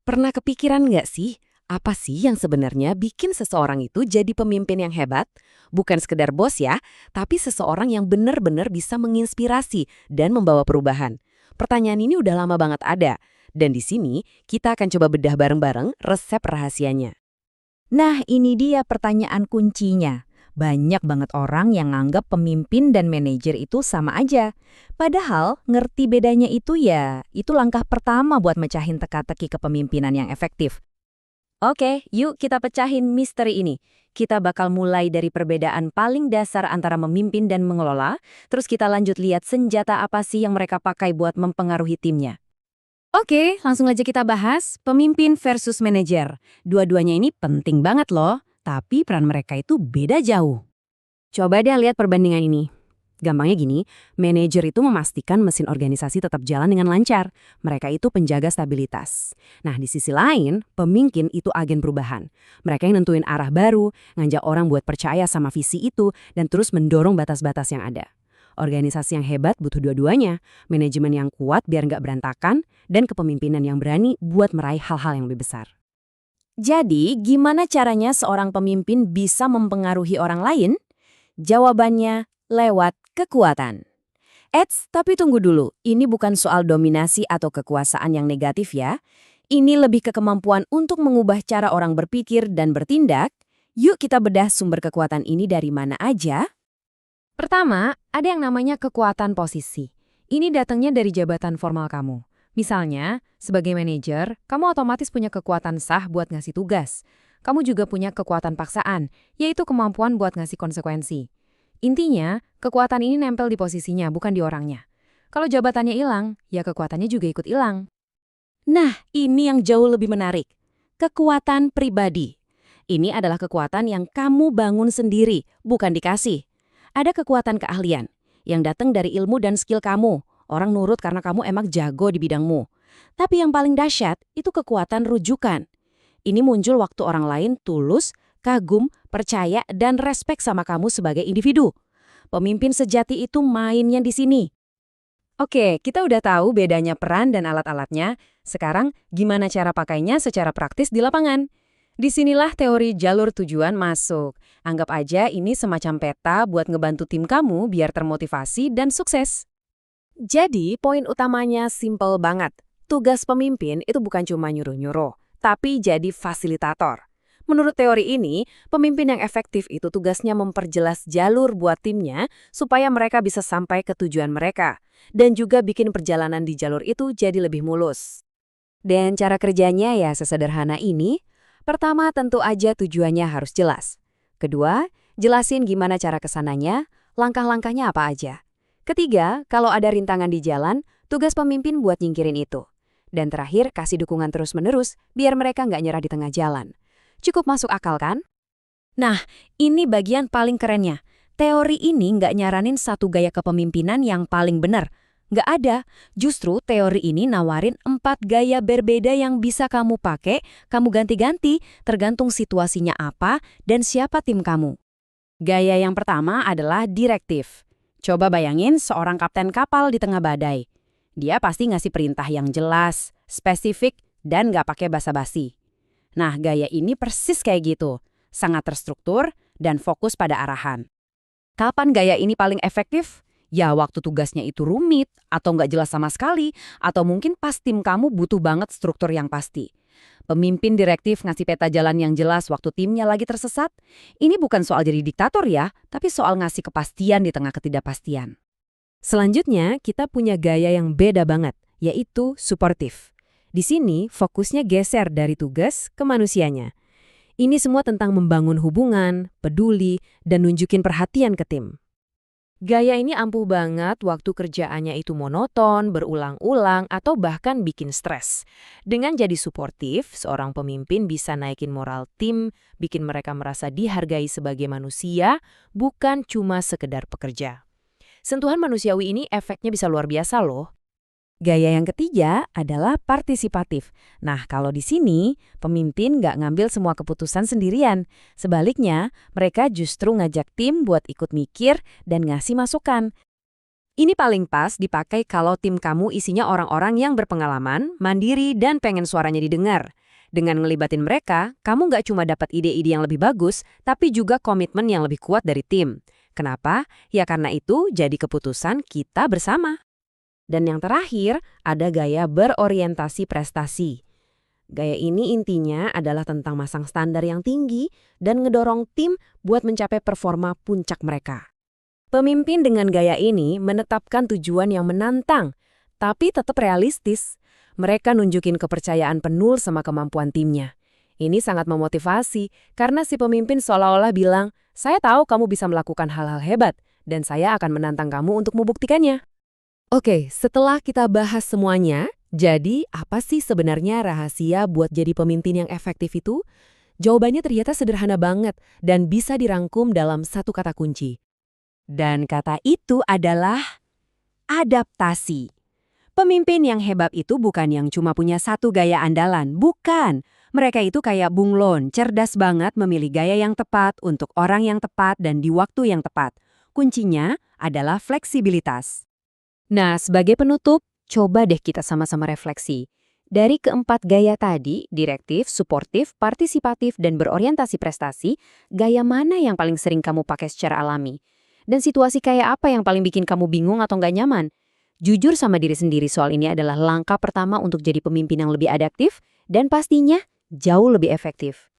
Pernah kepikiran nggak sih, apa sih yang sebenarnya bikin seseorang itu jadi pemimpin yang hebat? Bukan sekedar bos ya, tapi seseorang yang benar-benar bisa menginspirasi dan membawa perubahan. Pertanyaan ini udah lama banget ada, dan di sini kita akan coba bedah bareng-bareng resep rahasianya. Nah, ini dia pertanyaan kuncinya. Banyak banget orang yang nganggap pemimpin dan manajer itu sama aja. Padahal, ngerti bedanya itu langkah pertama buat mecahin teka-teki kepemimpinan yang efektif. Oke, yuk kita pecahin misteri ini. Kita bakal mulai dari perbedaan paling dasar antara memimpin dan mengelola, terus kita lanjut lihat senjata apa sih yang mereka pakai buat mempengaruhi timnya. Oke, langsung aja kita bahas pemimpin versus manajer. Dua-duanya ini penting banget loh, tapi peran mereka itu beda jauh. Coba deh lihat perbandingan ini. Gampangnya gini, manajer itu memastikan mesin organisasi tetap jalan dengan lancar. Mereka itu penjaga stabilitas. Nah, di sisi lain, pemimpin itu agen perubahan. Mereka yang nentuin arah baru, ngajak orang buat percaya sama visi itu, dan terus mendorong batas-batas yang ada. Organisasi yang hebat butuh dua-duanya, manajemen yang kuat biar nggak berantakan, dan kepemimpinan yang berani buat meraih hal-hal yang lebih besar. Jadi, gimana caranya seorang pemimpin bisa mempengaruhi orang lain? Jawabannya lewat kekuatan. Tapi tunggu dulu, ini bukan soal dominasi atau kekuasaan yang negatif ya. Ini lebih ke kemampuan untuk mengubah cara orang berpikir dan bertindak. Yuk kita bedah sumber kekuatan ini dari mana aja. Pertama, ada yang namanya kekuatan posisi. Ini datangnya dari jabatan formal kamu. Misalnya, sebagai manajer, kamu otomatis punya kekuatan sah buat ngasih tugas. Kamu juga punya kekuatan paksaan, yaitu kemampuan buat ngasih konsekuensi. Intinya, kekuatan ini nempel di posisinya, bukan di orangnya. Kalau jabatannya hilang, ya kekuatannya juga ikut hilang. Nah, ini yang jauh lebih menarik. Kekuatan pribadi. Ini adalah kekuatan yang kamu bangun sendiri, bukan dikasih. Ada kekuatan keahlian, yang datang dari ilmu dan skill kamu. Orang nurut karena kamu emang jago di bidangmu. Tapi yang paling dahsyat, itu kekuatan rujukan. Ini muncul waktu orang lain tulus, kagum, percaya, dan respek sama kamu sebagai individu. Pemimpin sejati itu mainnya di sini. Oke, kita udah tahu bedanya peran dan alat-alatnya. Sekarang, gimana cara pakainya secara praktis di lapangan? Disinilah teori jalur tujuan masuk. Anggap aja ini semacam peta buat ngebantu tim kamu biar termotivasi dan sukses. Jadi, poin utamanya simple banget. Tugas pemimpin itu bukan cuma nyuruh-nyuruh, tapi jadi fasilitator. Menurut teori ini, pemimpin yang efektif itu tugasnya memperjelas jalur buat timnya supaya mereka bisa sampai ke tujuan mereka, dan juga bikin perjalanan di jalur itu jadi lebih mulus. Dan cara kerjanya ya sesederhana ini. Pertama, tentu aja tujuannya harus jelas. Kedua, jelasin gimana cara kesananya, langkah-langkahnya apa aja. Ketiga, kalau ada rintangan di jalan, tugas pemimpin buat nyingkirin itu. Dan terakhir, kasih dukungan terus-menerus biar mereka nggak nyerah di tengah jalan. Cukup masuk akal kan? Nah, ini bagian paling kerennya. Teori ini nggak nyaranin satu gaya kepemimpinan yang paling benar. Nggak ada. Justru teori ini nawarin 4 gaya berbeda yang bisa kamu pakai, kamu ganti-ganti, tergantung situasinya apa dan siapa tim kamu. Gaya yang pertama adalah direktif. Coba bayangin seorang kapten kapal di tengah badai. Dia pasti ngasih perintah yang jelas, spesifik, dan nggak pakai basa-basi. Nah, gaya ini persis kayak gitu. Sangat terstruktur dan fokus pada arahan. Kapan gaya ini paling efektif? Ya waktu tugasnya itu rumit, atau nggak jelas sama sekali, atau mungkin pas tim kamu butuh banget struktur yang pasti. Pemimpin direktif ngasih peta jalan yang jelas waktu timnya lagi tersesat. Ini bukan soal jadi diktator ya, tapi soal ngasih kepastian di tengah ketidakpastian. Selanjutnya, kita punya gaya yang beda banget, yaitu suportif. Di sini, fokusnya geser dari tugas ke manusianya. Ini semua tentang membangun hubungan, peduli, dan nunjukin perhatian ke tim. Gaya ini ampuh banget waktu kerjaannya itu monoton, berulang-ulang, atau bahkan bikin stres. Dengan jadi suportif, seorang pemimpin bisa naikin moral tim, bikin mereka merasa dihargai sebagai manusia, bukan cuma sekedar pekerja. Sentuhan manusiawi ini efeknya bisa luar biasa loh. Gaya yang ketiga adalah partisipatif. Nah, kalau di sini, pemimpin nggak ngambil semua keputusan sendirian. Sebaliknya, mereka justru ngajak tim buat ikut mikir dan ngasih masukan. Ini paling pas dipakai kalau tim kamu isinya orang-orang yang berpengalaman, mandiri, dan pengen suaranya didengar. Dengan ngelibatin mereka, kamu nggak cuma dapat ide-ide yang lebih bagus, tapi juga komitmen yang lebih kuat dari tim. Kenapa? Ya karena itu jadi keputusan kita bersama. Dan yang terakhir, ada gaya berorientasi prestasi. Gaya ini intinya adalah tentang masang standar yang tinggi dan ngedorong tim buat mencapai performa puncak mereka. Pemimpin dengan gaya ini menetapkan tujuan yang menantang, tapi tetap realistis. Mereka nunjukin kepercayaan penuh sama kemampuan timnya. Ini sangat memotivasi karena si pemimpin seolah-olah bilang, saya tahu kamu bisa melakukan hal-hal hebat dan saya akan menantang kamu untuk membuktikannya. Oke, setelah kita bahas semuanya, jadi apa sih sebenarnya rahasia buat jadi pemimpin yang efektif itu? Jawabannya ternyata sederhana banget dan bisa dirangkum dalam satu kata kunci. Dan kata itu adalah adaptasi. Pemimpin yang hebat itu bukan yang cuma punya satu gaya andalan, bukan. Mereka itu kayak bunglon, cerdas banget memilih gaya yang tepat untuk orang yang tepat dan di waktu yang tepat. Kuncinya adalah fleksibilitas. Nah, sebagai penutup, coba deh kita sama-sama refleksi. Dari keempat gaya tadi, direktif, suportif, partisipatif, dan berorientasi prestasi, gaya mana yang paling sering kamu pakai secara alami? Dan situasi kayak apa yang paling bikin kamu bingung atau nggak nyaman? Jujur sama diri sendiri soal ini adalah langkah pertama untuk jadi pemimpin yang lebih adaptif dan pastinya jauh lebih efektif.